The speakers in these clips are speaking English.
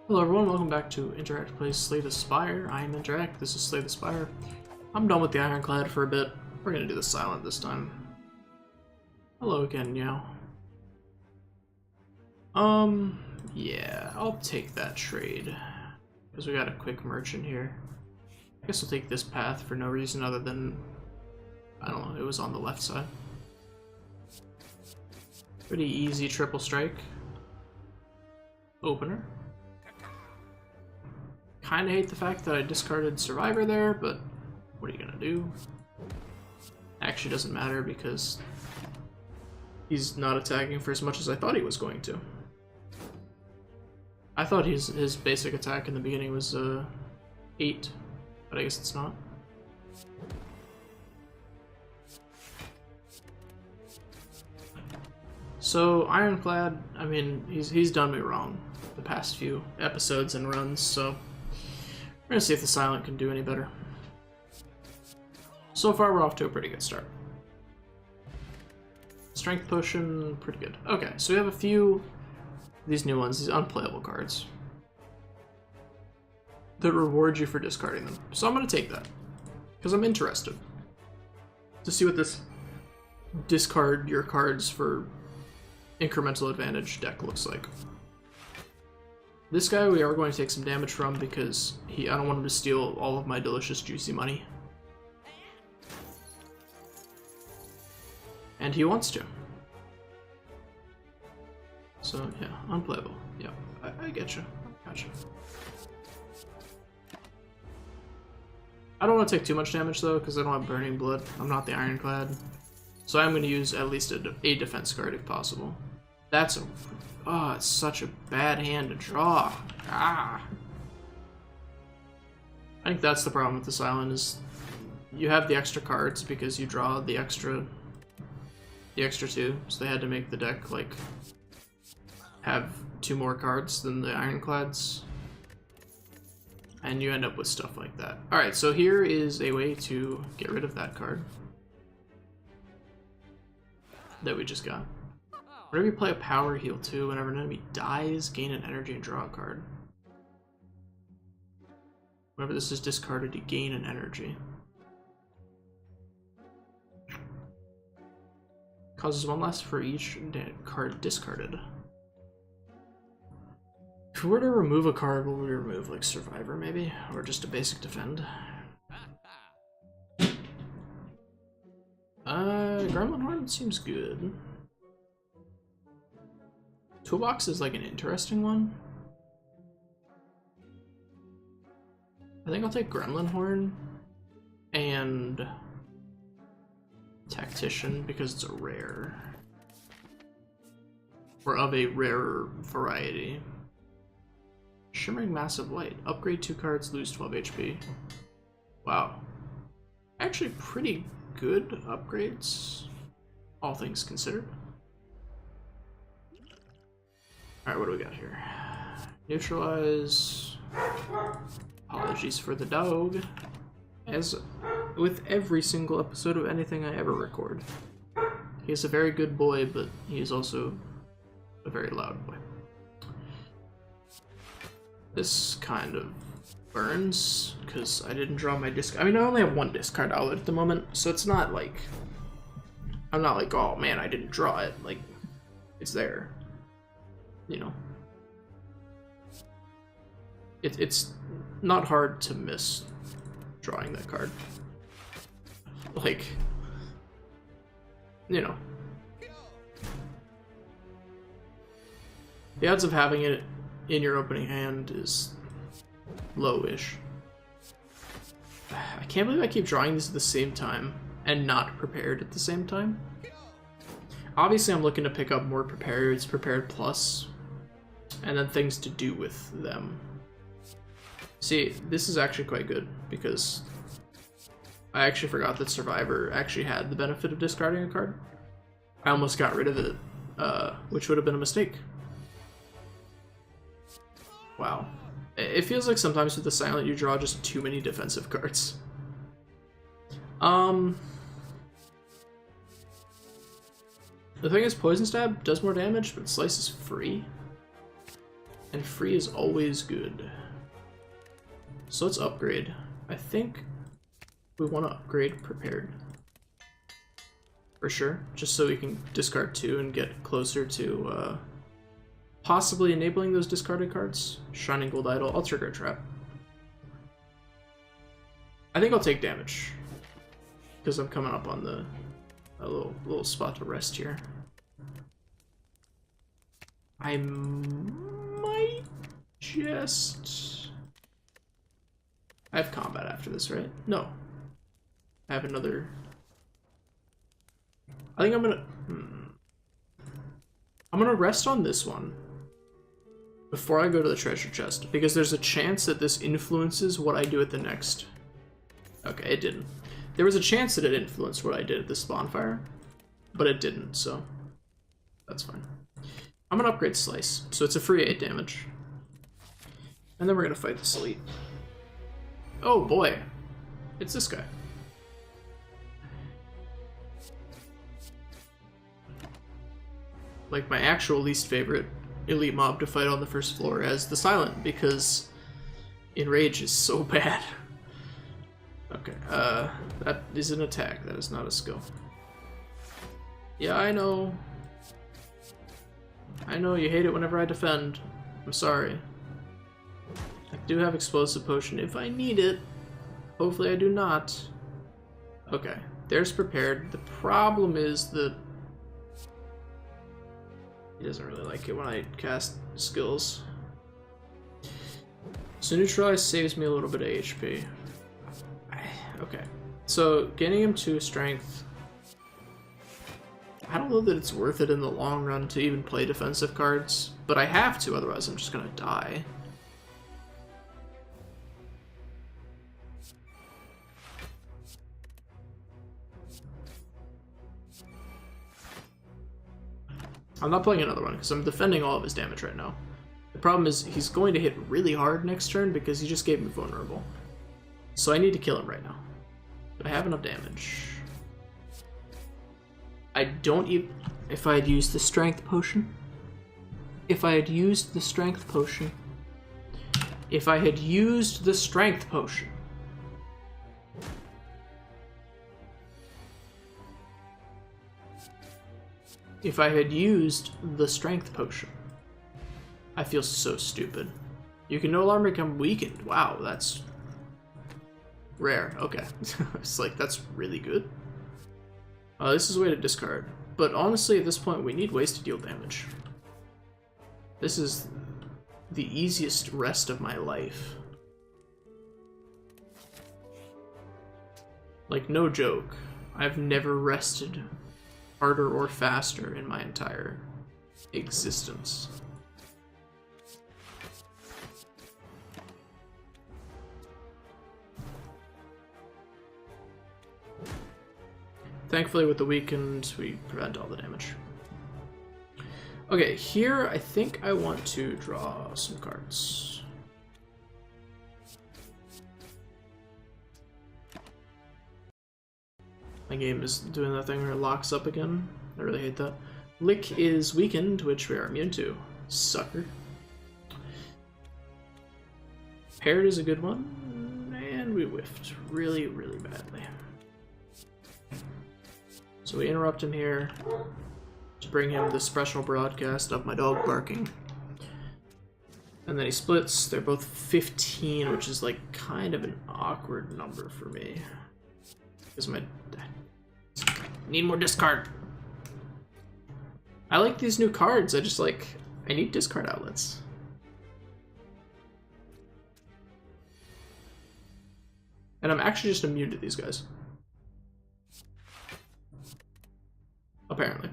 Hello everyone, welcome back to Interact Plays Slay the Spire. I am Interact, this is Slay the Spire. I'm done with the Ironclad for a bit. We're gonna do the Silent this time. Hello again, Meow. Yeah, I'll take that trade. Because we got a quick merchant here. I guess I'll take this path for no reason other than, I don't know, it was on the left side. Pretty easy triple strike. Opener. Kinda hate the fact that I discarded Survivor there, but what are you gonna do? Actually doesn't matter because he's not attacking for as much as I thought he was going to. I thought his basic attack in the beginning was 8, but I guess it's not. So Ironclad, I mean, he's done me wrong the past few episodes and runs, so we're gonna see if the Silent can do any better. So far, we're off to a pretty good start. Strength Potion, pretty good. Okay, so we have a few of these new ones, these unplayable cards, that reward you for discarding them. So I'm gonna take that, because I'm interested to see what this discard your cards for incremental advantage deck looks like. This guy we are going to take some damage from because I don't want him to steal all of my delicious juicy money. And he wants to. So yeah, unplayable. Yeah, I get you. Gotcha. I don't want to take too much damage though because I don't have Burning Blood. I'm not the Ironclad. So I'm going to use at least a defense card if possible. That's a... Oh, it's such a bad hand to draw. Ah. I think that's the problem with the Silent is you have the extra cards because you draw the extra 2, so they had to make the deck like have 2 more cards than the Ironclads. And you end up with stuff like that. Alright, so here is a way to get rid of that card that we just got. Whenever you play a power heal too, whenever an enemy dies, gain an energy and draw a card. Whenever this is discarded, you gain an energy. Causes 1 less for each card discarded. If we were to remove a card, what would we remove? Like Survivor maybe? Or just a basic defend? Gremlin Horn seems good. Toolbox is like an interesting one. I think I'll take Gremlin Horn and Tactician because it's a rare. Or of a rarer variety. Shimmering Massive Light. Upgrade 2 cards, lose 12 HP. Wow. Actually pretty good upgrades, all things considered. Alright, what do we got here? Neutralize. Apologies for the dog. As with every single episode of anything I ever record. He is a very good boy, but he is also a very loud boy. This kind of burns, because I didn't draw my disc. I mean, I only have 1 discard outlet at the moment, so it's not like... I'm not like, oh man, I didn't draw it. Like, it's there. You know, it's not hard to miss drawing that card. Like, you know, the odds of having it in your opening hand is low-ish. I can't believe I keep drawing these at the same time and not prepared at the same time. Obviously, I'm looking to pick up more prepared, prepared plus, and then things to do with them. See, this is actually quite good because I actually forgot that Survivor actually had the benefit of discarding a card. I almost got rid of it, which would have been a mistake. Wow. It feels like sometimes with the Silent you draw just too many defensive cards. The thing is, Poison Stab does more damage, but Slice is free. And free is always good. So let's upgrade. I think we want to upgrade prepared. For sure. Just so we can discard 2 and get closer to possibly enabling those discarded cards. Shining Gold Idol. I'll trigger a trap. I think I'll take damage. Because I'm coming up on a little spot to rest here. I might just... I have combat after this, right? No. I have another... I think I'm gonna... I'm gonna rest on this one before I go to the treasure chest, because there's a chance that this influences what I do at the next... Okay, it didn't. There was a chance that it influenced what I did at this bonfire, but it didn't, so that's fine. I'm gonna upgrade Slice, so it's a free 8 damage. And then we're gonna fight this elite. Oh boy, it's this guy. Like my actual least favorite elite mob to fight on the first floor as the Silent, because Enrage is so bad. Okay, that is an attack, that is not a skill. Yeah, I know. I know you hate it whenever I defend. I'm sorry. I do have Explosive Potion if I need it. Hopefully I do not. Okay, there's prepared. The problem is that he doesn't really like it when I cast skills. So Neutralize saves me a little bit of HP. Okay, so getting him to Strength, I don't know that it's worth it in the long run to even play defensive cards, but I have to, otherwise I'm just gonna die. I'm not playing another one because I'm defending all of his damage right now. The problem is he's going to hit really hard next turn because he just gave me vulnerable. So I need to kill him right now. Do I have enough damage? I don't even... If I had used the Strength Potion? If I had used the Strength Potion? If I had used the Strength Potion? If I had used the Strength Potion. I feel so stupid. You can no longer become weakened. Wow, that's rare. Okay. It's like, that's really good. This is a way to discard. But honestly, at this point, we need ways to deal damage. This is the easiest rest of my life. Like, no joke. I've never rested harder or faster in my entire existence. Thankfully, with the weakened, we prevent all the damage. Okay, here I think I want to draw some cards. My game is doing that thing where it locks up again. I really hate that. Lick is weakened, which we are immune to. Sucker. Paired is a good one, and we whiffed really, really badly. So we interrupt him here to bring him the special broadcast of my dog barking. And then he splits. They're both 15, which is like kind of an awkward number for me. Because my... Need more discard. I like these new cards. I just like... I need discard outlets. And I'm actually just immune to these guys. Apparently.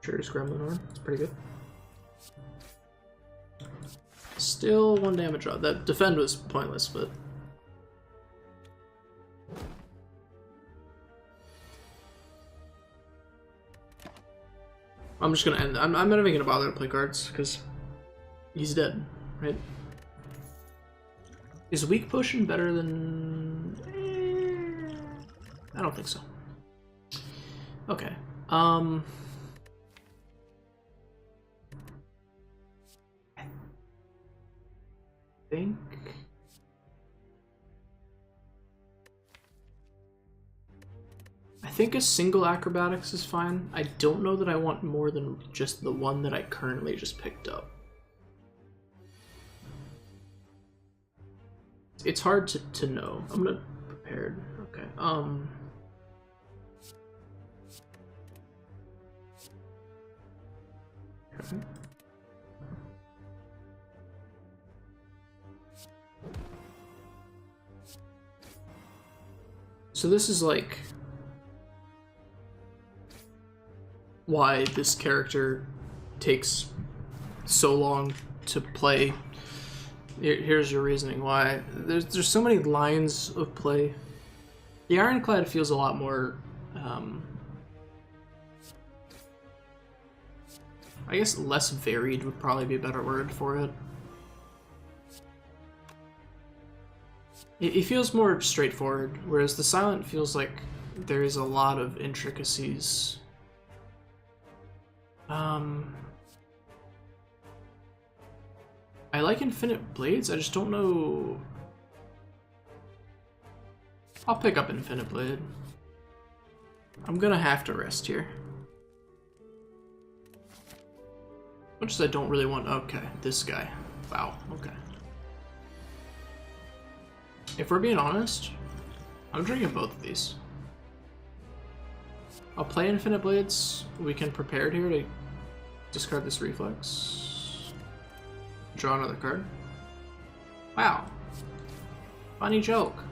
Sure, Gremlin Horn. It's pretty good. Still 1 damage off. That defend was pointless, but... I'm just gonna end. I'm not even gonna bother to play cards, because he's dead, right? Is Weak Potion better than... I don't think so. Okay. I think a single acrobatics is fine. I don't know that I want more than just the one that I currently just picked up. It's hard to know. I'm gonna prepared. Okay. Okay. So this is like why this character takes so long to play. Here's your reasoning why. There's so many lines of play. The Ironclad feels a lot more, I guess less varied would probably be a better word for it. It feels more straightforward, whereas the Silent feels like there is a lot of intricacies. I like Infinite Blades, I just don't know... I'll pick up Infinite Blade. I'm gonna have to rest here. Much as I don't really want... Okay, this guy. Wow, okay. If we're being honest, I'm drinking both of these. I'll play Infinite Blades. We can prepare it here to discard this reflex. Draw another card. Wow. Funny joke.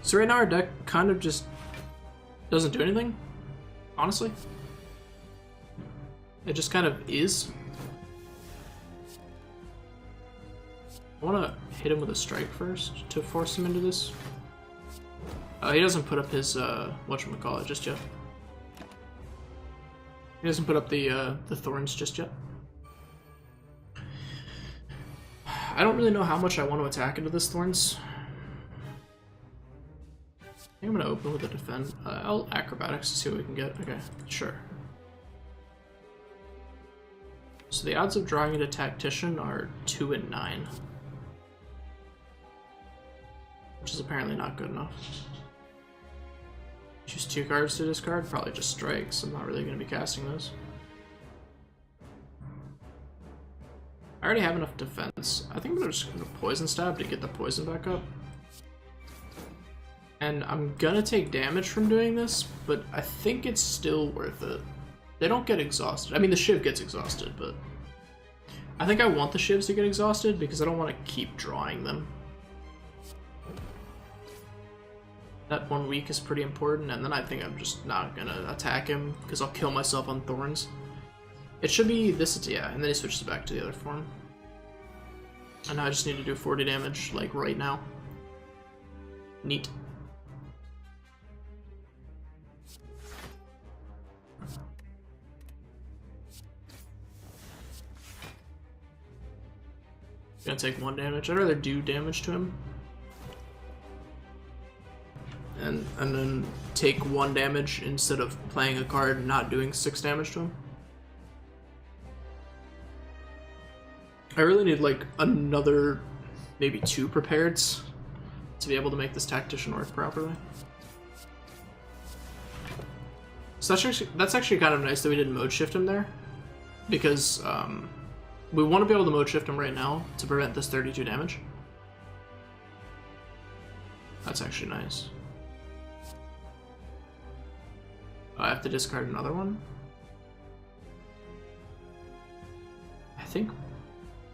So right now our deck kind of just doesn't do anything, honestly. It just kind of is. I want to hit him with a strike first to force him into this. He doesn't put up his, whatchamacallit just yet. He doesn't put up the thorns just yet. I don't really know how much I want to attack into this thorns. I think I'm going to open with a defend. I'll acrobatics to see what we can get. Okay, sure. So the odds of drawing into Tactician are 2 in 9. Which is apparently not good enough. Choose 2 cards to discard, probably just strikes. I'm not really going to be casting those. I already have enough defense. I think I'm just going to poison stab to get the poison back up. And I'm going to take damage from doing this, but I think it's still worth it. They don't get exhausted. I mean, the Shiv gets exhausted, but I think I want the Shivs to get exhausted because I don't want to keep drawing them. That 1 week is pretty important, and then I think I'm just not gonna attack him because I'll kill myself on thorns. It should be this, yeah, and then he switches back to the other form. And now I just need to do 40 damage, like right now. Neat. Gonna take 1 damage. I'd rather do damage to him. And then take 1 damage instead of playing a card and not doing 6 damage to him. I really need like another, maybe 2 prepareds to be able to make this Tactician work properly. So that's actually kind of nice that we didn't mode shift him there, because we want to be able to mode shift him right now to prevent this 32 damage. That's actually nice. I have to discard another one. I think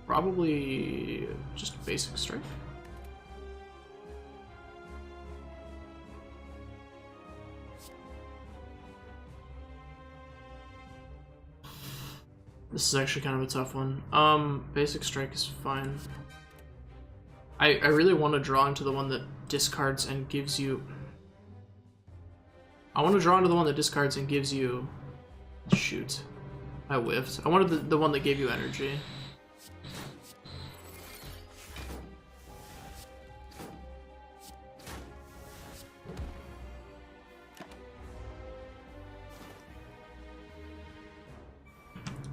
probably just basic strike. This is actually kind of a tough one. Basic strike is fine. I really want to draw into the one that discards and gives you... I want to draw into the one that discards and gives you... Shoot. I whiffed. I wanted the one that gave you energy.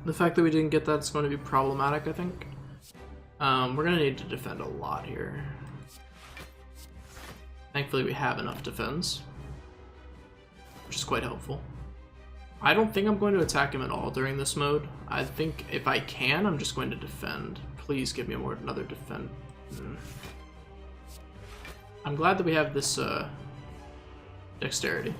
The fact that we didn't get that is going to be problematic, I think. We're going to need to defend a lot here. Thankfully we have enough defense, which is quite helpful. I don't think I'm going to attack him at all during this mode. I think if I can, I'm just going to defend. Please give me another defend. I'm glad that we have this dexterity.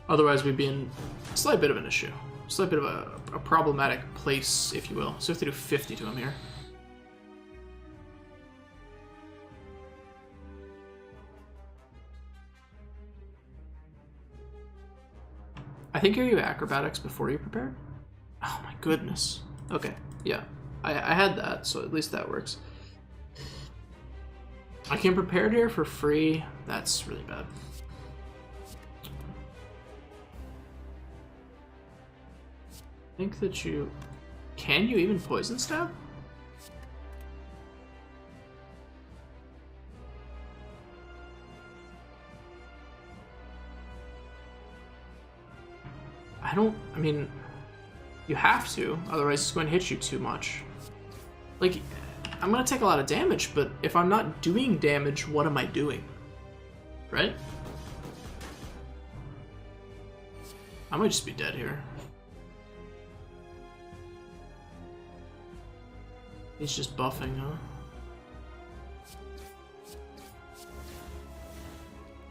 Otherwise we'd be in a slight bit of an issue. A slight bit of a problematic place, if you will. So we have to do 50 to him here. I think you acrobatics before you prepared? Oh my goodness. Okay, yeah. I had that, so at least that works. I can prepare here for free. That's really bad. I think that you... Can you even poison stab? I mean, you have to, otherwise it's going to hit you too much. Like, I'm going to take a lot of damage, but if I'm not doing damage, what am I doing? Right? I might just be dead here. He's just buffing, huh?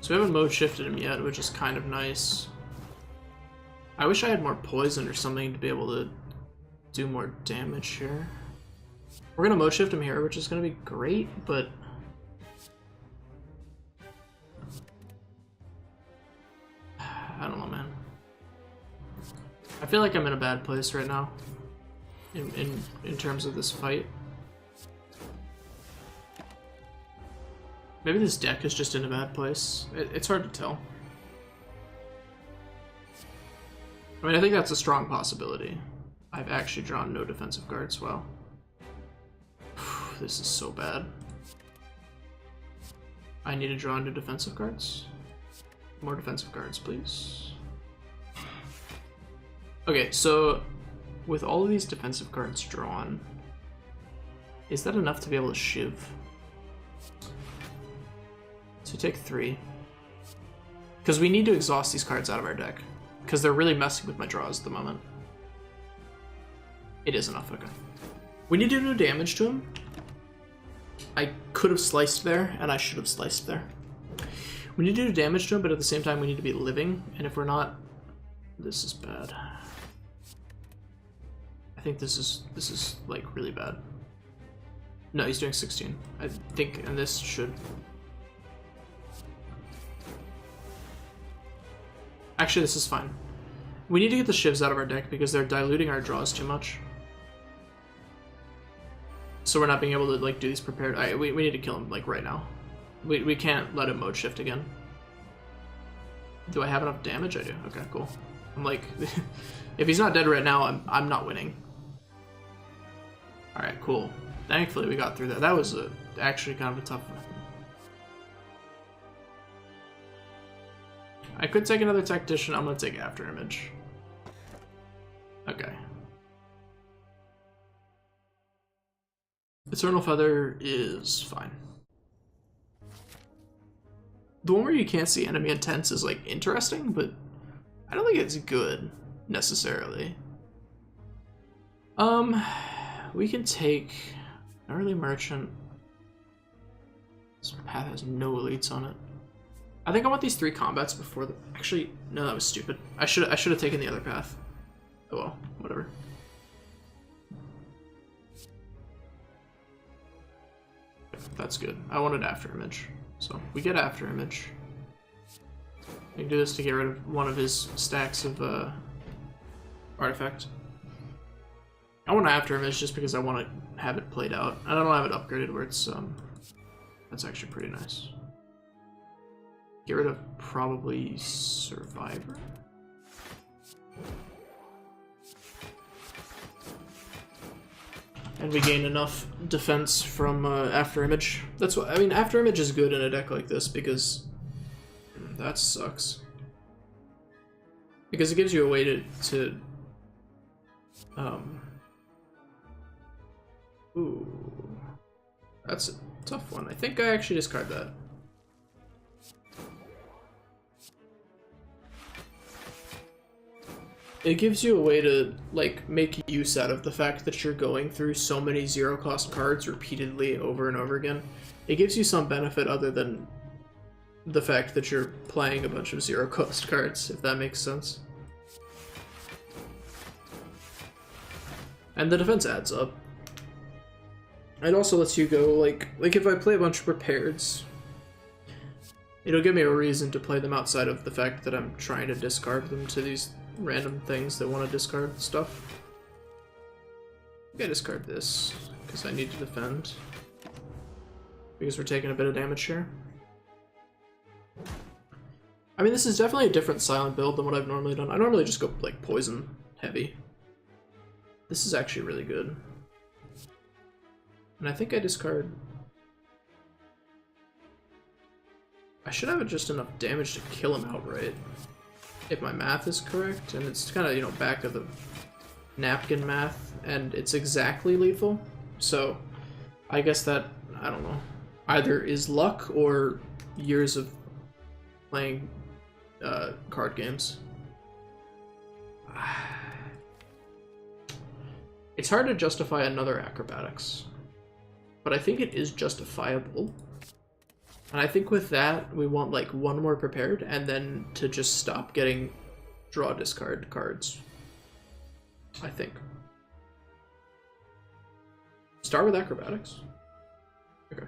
So we haven't mode shifted him yet, which is kind of nice. I wish I had more poison or something to be able to do more damage here. We're gonna mode shift him here, which is gonna be great, but I don't know, man. I feel like I'm in a bad place right now in terms of this fight. Maybe this deck is just in a bad place. It's hard to tell. I mean, I think that's a strong possibility. I've actually drawn no defensive cards. Well, this is so bad. I need to draw new defensive cards. More defensive cards, please. Okay, so with all of these defensive cards drawn, is that enough to be able to shiv? So take 3. Because we need to exhaust these cards out of our deck. Because they're really messing with my draws at the moment. It is enough, okay. We need to do no damage to him. I could have sliced there, and I should have sliced there. We need to do damage to him, but at the same time we need to be living, and if we're not, this is bad. I think this is like really bad. No, he's doing 16. I think, and this should... Actually, this is fine. We need to get the shivs out of our deck because they're diluting our draws too much. So we're not being able to like do these prepared. We need to kill him like right now. We can't let him mode shift again. Do I have enough damage? I do. Okay, cool. I'm like, if he's not dead right now, I'm not winning. All right, cool. Thankfully, we got through that. That was actually kind of a tough one. I could take another tactician. I'm gonna take after image. Okay. Eternal Feather is fine. The one where you can't see enemy intents is like interesting, but I don't think it's good necessarily. We can take Early Merchant. This path has no elites on it. I think I want these 3 combats before the... Actually, no, that was stupid. I should have taken the other path. Oh well, whatever. That's good. I wanted after image. So, we get after image. We can do this to get rid of one of his stacks of artifact. I want after image just because I want to have it played out. I don't have it upgraded where it's... That's actually pretty nice. Get rid of probably Survivor. And we gain enough defense from After Image. That's what I mean. After Image is good in a deck like this because that sucks. Because it gives you a way to Ooh. That's a tough one. I think I actually discard that. It gives you a way to, like, make use out of the fact that you're going through so many zero-cost cards repeatedly over and over again. It gives you some benefit other than the fact that you're playing a bunch of zero-cost cards, if that makes sense. And the defense adds up. It also lets you go, like if I play a bunch of prepareds, it'll give me a reason to play them outside of the fact that I'm trying to discard them to these random things that want to discard stuff. I think I discard this, because I need to defend. Because we're taking a bit of damage here. I mean, this is definitely a different silent build than what I've normally done. I normally just go, like, poison heavy. This is actually really good. And I think I discard... I should have just enough damage to kill him outright, if my math is correct, and it's kind of, you know, back to the napkin math, and it's exactly lethal, so I guess that, I don't know, either is luck or years of playing card games. It's hard to justify another acrobatics, but I think it is justifiable. And I think with that, we want like one more prepared, and then to just stop getting draw discard cards. I think. Start with acrobatics. Okay.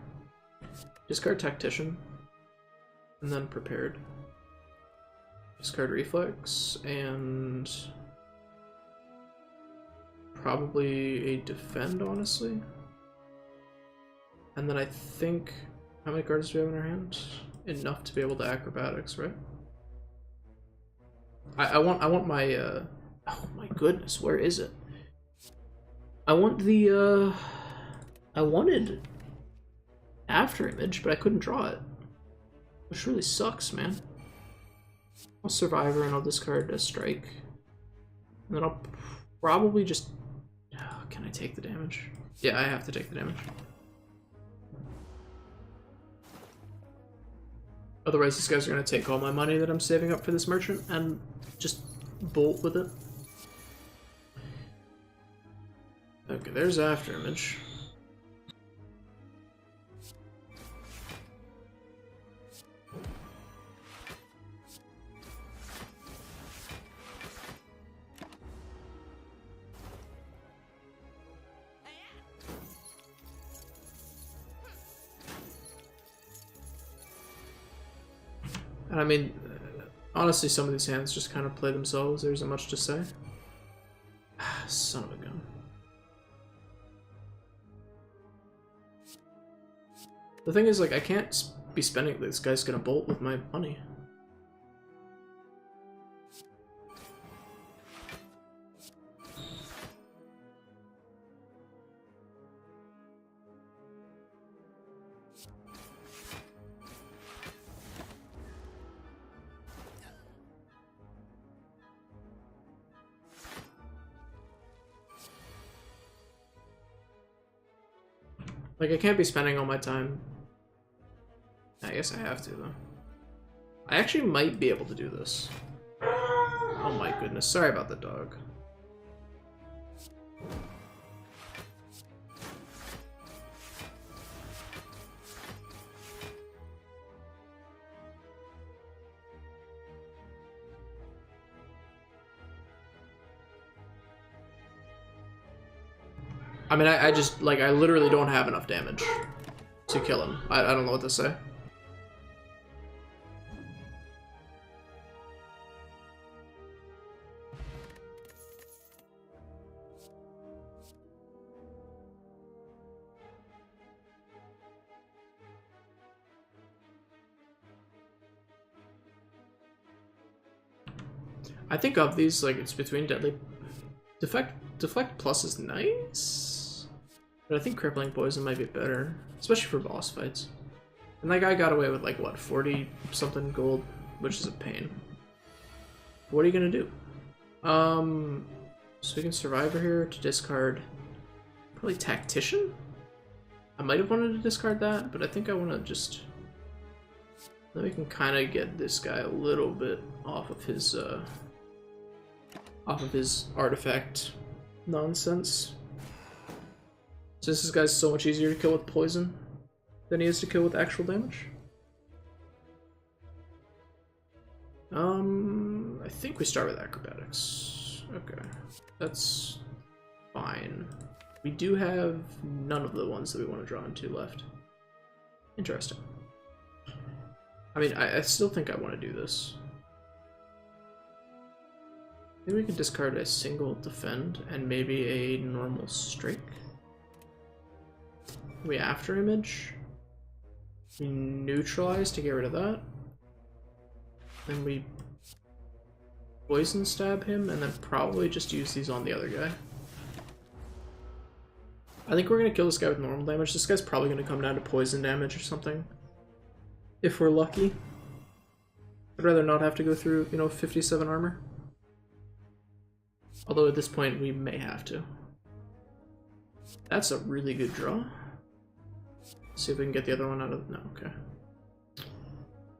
Discard tactician, and then prepared. Discard reflex, and probably a defend, honestly. And then I think, how many cards do we have in our hand? Enough to be able to acrobatics, right? I want my oh my goodness, where is it? I want the I wanted after image, but I couldn't draw it. Which really sucks, man. I'll survivor and I'll discard a strike. And then I'll probably just can I take the damage? Yeah, I have to take the damage. Otherwise, these guys are going to take all my money that I'm saving up for this merchant and just bolt with it. Okay, there's after image. And I mean, honestly, some of these hands just kind of play themselves. There isn't much to say. Son of a gun. The thing is, like, I can't be spending. This guy's gonna bolt with my money. Like, I can't be spending all my time. I guess I have to, though. I actually might be able to do this. Oh my goodness, sorry about the dog. I mean, I just, like, I literally don't have enough damage to kill him. I don't know what to say. I think of these, like, it's between deadly... Deflect plus is nice, but I think crippling poison might be better, especially for boss fights. And that guy got away with, like, what, 40 something gold, which is a pain. What are you gonna do? So we can Survivor here to discard probably Tactician? I might have wanted to discard that, but I think I want to just... Then we can kind of get this guy a little bit off of his artifact nonsense. Since this guy's so much easier to kill with poison than he is to kill with actual damage. I think we start with acrobatics. Okay, that's fine. We do have none of the ones that we want to draw into left. Interesting. I mean, I still think I want to do this. Maybe we can discard a single defend and maybe a normal strike. We after image. We neutralize to get rid of that. Then we poison stab him and then probably just use these on the other guy. I think we're gonna kill this guy with normal damage. This guy's probably gonna come down to poison damage or something. If we're lucky. I'd rather not have to go through, you know, 57 armor. Although at this point we may have to. That's a really good draw. See if we can get the other one out of... No, okay.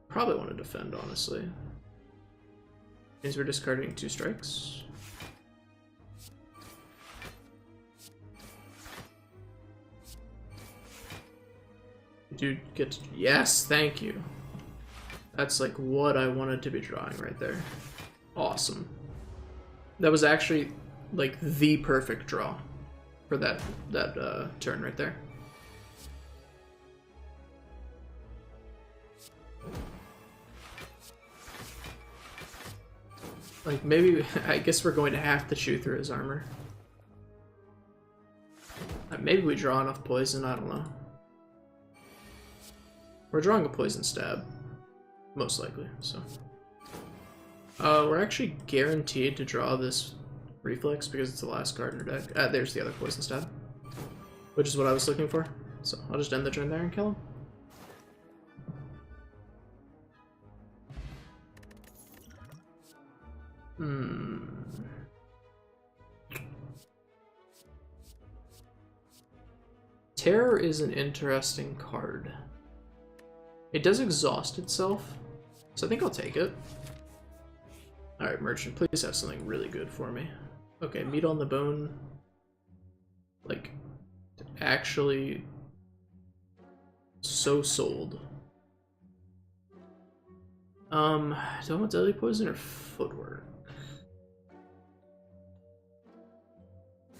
Probably want to defend, honestly. Means we're discarding 2 strikes. Dude, get to... Yes, thank you. That's like what I wanted to be drawing right there. Awesome. That was actually like the perfect draw for that turn right there. Like maybe, I guess we're going to have to chew through his armor. Maybe we draw enough poison, I don't know. We're drawing a poison stab, most likely, so. We're actually guaranteed to draw this reflex because it's the last card in our deck. There's the other poison stab, which is what I was looking for. So I'll just end the turn there and kill him. Terror is an interesting card. It does exhaust itself, so I think I'll take it. Alright, Merchant, please have something really good for me. Okay, meat on the bone. Like, actually so sold. Do I want deadly poison or footwork?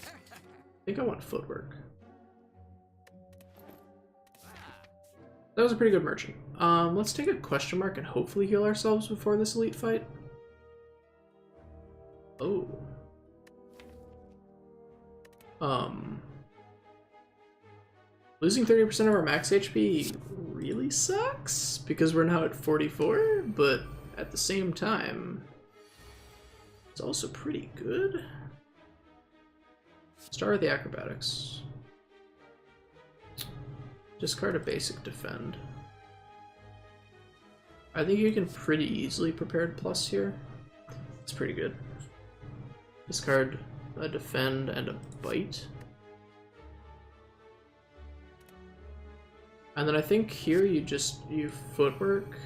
I think I want footwork. That was a pretty good merchant. Let's take a question mark and hopefully heal ourselves before this elite fight. Oh. Losing 30% of our max HP really sucks because we're now at 44, but at the same time, it's also pretty good. Start with the acrobatics. Discard a basic defend. I think you can pretty easily prepared plus here. It's pretty good. Discard a defend and a bite. And then I think here you footwork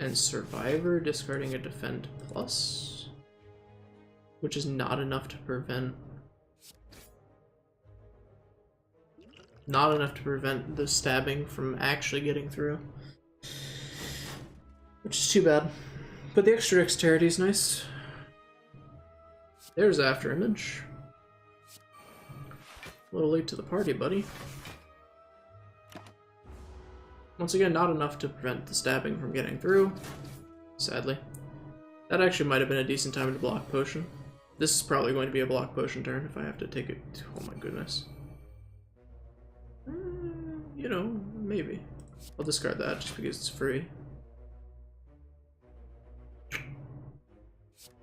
and survivor, discarding a defend plus, which is not enough to prevent the stabbing from actually getting through, which is too bad. But the extra dexterity is nice. There's after image. A little late to the party, buddy. Once again, not enough to prevent the stabbing from getting through, sadly. That actually might have been a decent time to block potion. This is probably going to be a block potion turn if I have to take it. Oh my goodness. You know, maybe. I'll discard that just because it's free. I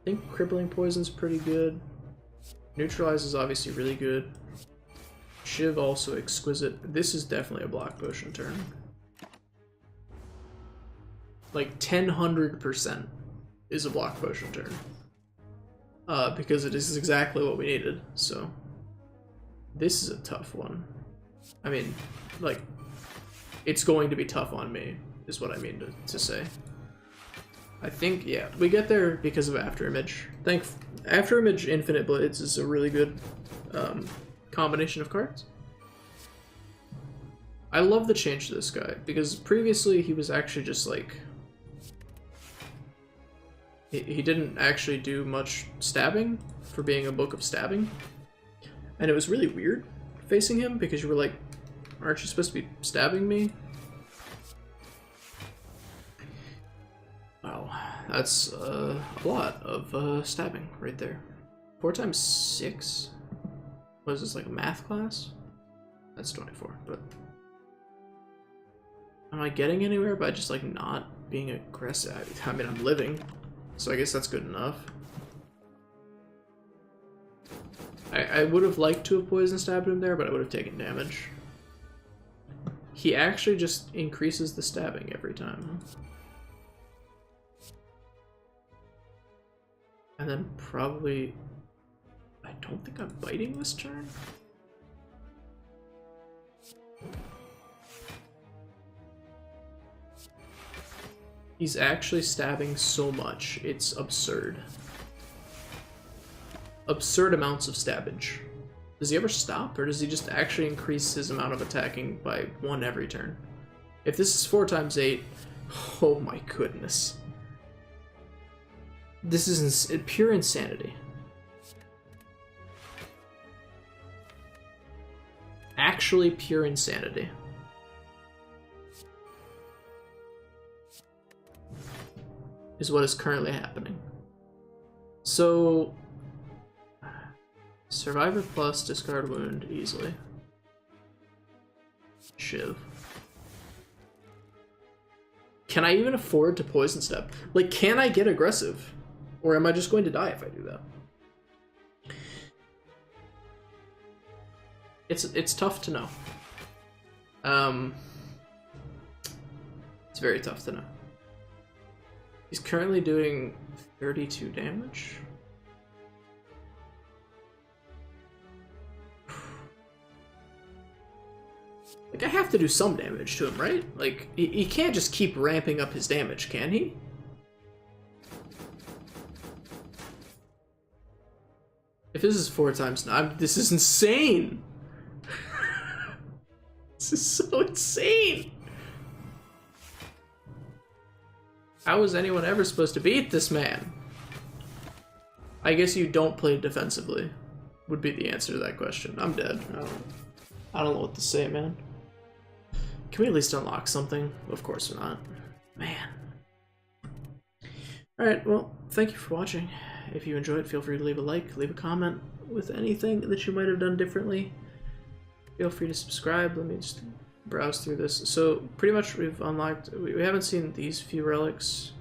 think crippling poison's pretty good. Neutralize is obviously really good. Shiv also exquisite. This is definitely a block potion turn. Like 100% is a block potion turn. because it is exactly what we needed. So this is a tough one. I mean, like, it's going to be tough on me, is what I mean to say. I think, yeah, we get there because of Afterimage. Afterimage Infinite Blades is a really good combination of cards. I love the change to this guy, because previously he was actually just like... He didn't actually do much stabbing for being a book of stabbing. And it was really weird facing him, because you were like, aren't you supposed to be stabbing me? Wow, that's a lot of stabbing right there. 4 times 6? What is this, like a math class? That's 24, but... Am I getting anywhere by just like not being aggressive? I mean, I'm living, so I guess that's good enough. I would have liked to have poison stabbed him there, but I would have taken damage. He actually just increases the stabbing every time. And then probably... I don't think I'm biting this turn. He's actually stabbing so much, it's absurd. Absurd amounts of stabbage. Does he ever stop, or does he just actually increase his amount of attacking by 1 every turn? If this is 4 times 8, oh my goodness. This is pure insanity. Actually pure insanity. Is what is currently happening. So, Survivor plus, discard wound easily. Shiv. Can I even afford to poison step? Like, can I get aggressive? Or am I just going to die if I do that? It's tough to know. It's very tough to know. He's currently doing 32 damage. Like, I have to do some damage to him, right? Like, he can't just keep ramping up his damage, can he? If this is 4 times 9, this is insane! This is so insane! How is anyone ever supposed to beat this man? I guess you don't play defensively, would be the answer to that question. I'm dead. I don't know what to say, man. Can we at least unlock something? Of course we're not. Man. Alright, well, thank you for watching. If you enjoyed, feel free to leave a like, leave a comment with anything that you might have done differently. Feel free to subscribe. Let me just browse through this. So pretty much we've unlocked, we haven't seen these few relics,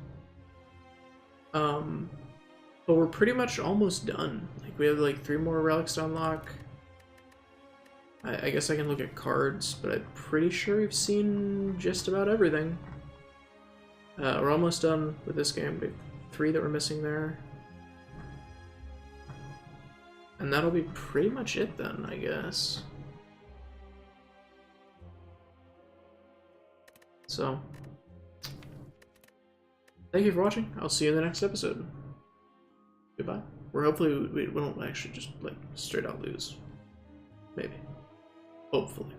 but we're pretty much almost done. Like, we have like 3 more relics to unlock. I guess I can look at cards, but I'm pretty sure we've seen just about everything. We're almost done with this game. We have 3 that we're missing there, and that'll be pretty much it then, I guess. So, thank you for watching. I'll see you in the next episode. Goodbye. Or hopefully we won't actually just, like, straight out lose. Maybe. Hopefully.